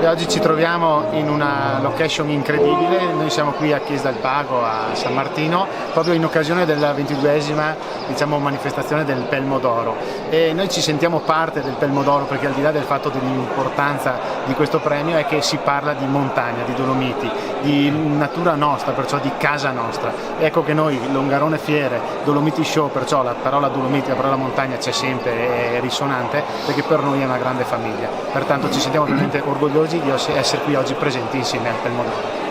e oggi ci troviamo in una location incredibile. Noi siamo qui a Chiesa del Pago a San Martino proprio in occasione della 22esima manifestazione del Pelmo d'Oro, e noi ci sentiamo parte del Pelmo d'Oro perché, al di là del fatto dell'importanza di questo premio, è che si parla di montagna, di Dolomiti, di natura nostra, perciò di casa nostra. Ecco che noi, Longarone Fiere, Dolomiti Show, perciò la parola Dolomiti, la parola montagna c'è sempre, è risonante, perché per noi è una grande famiglia. Pertanto ci sentiamo veramente orgogliosi di essere qui oggi presenti insieme al Pelmo d'Oro.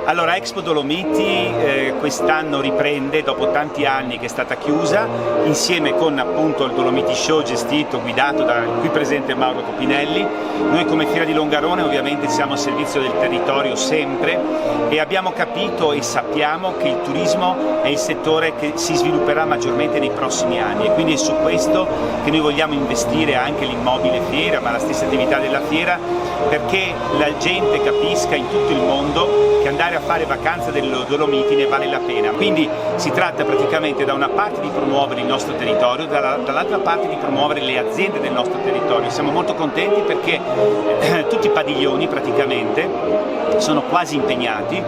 Allora, Expo Dolomiti quest'anno riprende dopo tanti anni che è stata chiusa, insieme con appunto il Dolomiti Show guidato da qui presente Mauro Copinelli. Noi come Fiera di Longarone ovviamente siamo a servizio del territorio sempre, e abbiamo capito e sappiamo che il turismo è il settore che si svilupperà maggiormente nei prossimi anni, e quindi è su questo che noi vogliamo investire anche l'immobile fiera, ma la stessa attività della fiera, perché la gente capisca in tutto il mondo che andare a fare vacanza delle Dolomiti ne vale la pena. Quindi si tratta praticamente da una parte di promuovere il nostro territorio, dall'altra parte di promuovere le aziende del nostro territorio. Siamo molto contenti perché tutti i padiglioni praticamente sono quasi impegnati,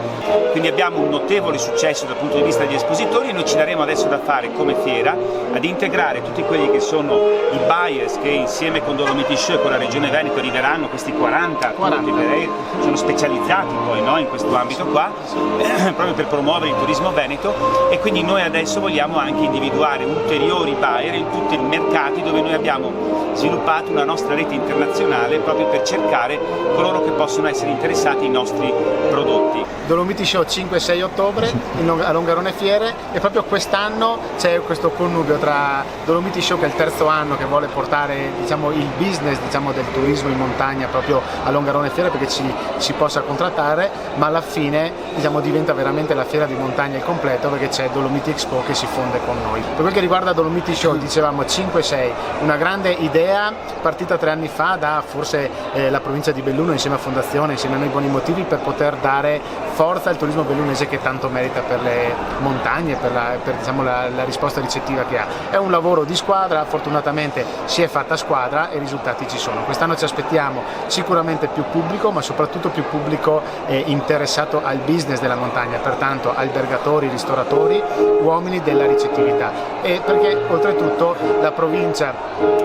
quindi abbiamo un notevole successo dal punto di vista degli espositori, e noi ci daremo adesso da fare come fiera ad integrare tutti quelli che sono i buyers che insieme con Dolomiti Show e con la Regione Veneto arriveranno, questi 40. Sono specializzati poi, no, in questo ambito qua, proprio per promuovere il turismo veneto, e quindi noi adesso vogliamo anche individuare ulteriori buyer in tutti i mercati dove noi abbiamo sviluppato una nostra rete internazionale proprio per cercare coloro che possono essere interessati ai nostri prodotti. Dolomiti Show 5-6 ottobre a Longarone Fiere, e proprio quest'anno c'è questo connubio tra Dolomiti Show, che è il terzo anno che vuole portare il business del turismo in montagna proprio a Longarone Fiere, perché ci possa contrattare, ma alla fine diventa veramente la fiera di montagna al completo, perché c'è Dolomiti Expo che si fonde con noi. Per quel che riguarda Dolomiti Show, dicevamo 5-6, una grande idea partita 3 anni fa da forse la provincia di Belluno insieme a Fondazione, insieme a Noi Buoni Motivi, per poter dare forza al turismo bellunese che tanto merita per le montagne, per la risposta ricettiva che ha. È un lavoro di squadra, fortunatamente si è fatta squadra e i risultati ci sono. Quest'anno ci aspettiamo sicuramente più pubblico, ma soprattutto più pubblico interessato al business della montagna, pertanto albergatori, ristoratori, uomini della ricettività, e perché oltretutto la provincia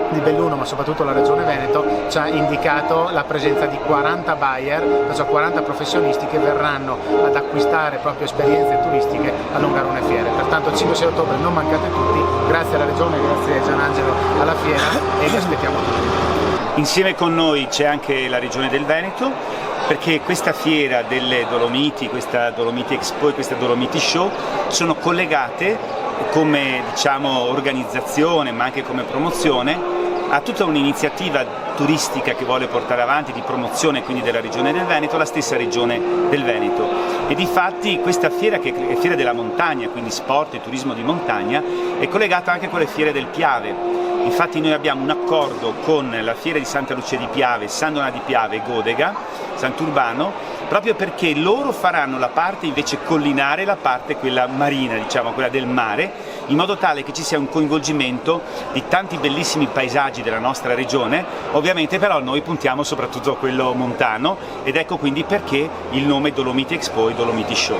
di Belluno, ma soprattutto la Regione Veneto, ci ha indicato la presenza di 40 buyer, perciò 40 professionisti che verranno ad acquistare proprio esperienze turistiche a Longarone Fiere. Pertanto 5-6 ottobre non mancate tutti, grazie alla Regione, grazie a Gianangelo, alla Fiera, e vi aspettiamo tutti. Insieme con noi c'è anche la Regione del Veneto, perché questa fiera delle Dolomiti, questa Dolomiti Expo e questa Dolomiti Show sono collegate come organizzazione, ma anche come promozione, a tutta un'iniziativa turistica che vuole portare avanti, di promozione quindi della Regione del Veneto, la stessa Regione del Veneto. E difatti questa fiera, che è fiera della montagna, quindi sport e turismo di montagna, è collegata anche con le fiere del Piave. Infatti noi abbiamo un accordo con la fiera di Santa Lucia di Piave, San Donà di Piave e Godega, Sant'Urbano, proprio perché loro faranno la parte invece collinare, la parte quella marina, quella del mare, in modo tale che ci sia un coinvolgimento di tanti bellissimi paesaggi della nostra regione. Ovviamente però noi puntiamo soprattutto a quello montano, ed ecco quindi perché il nome Dolomiti Expo e Dolomiti Show.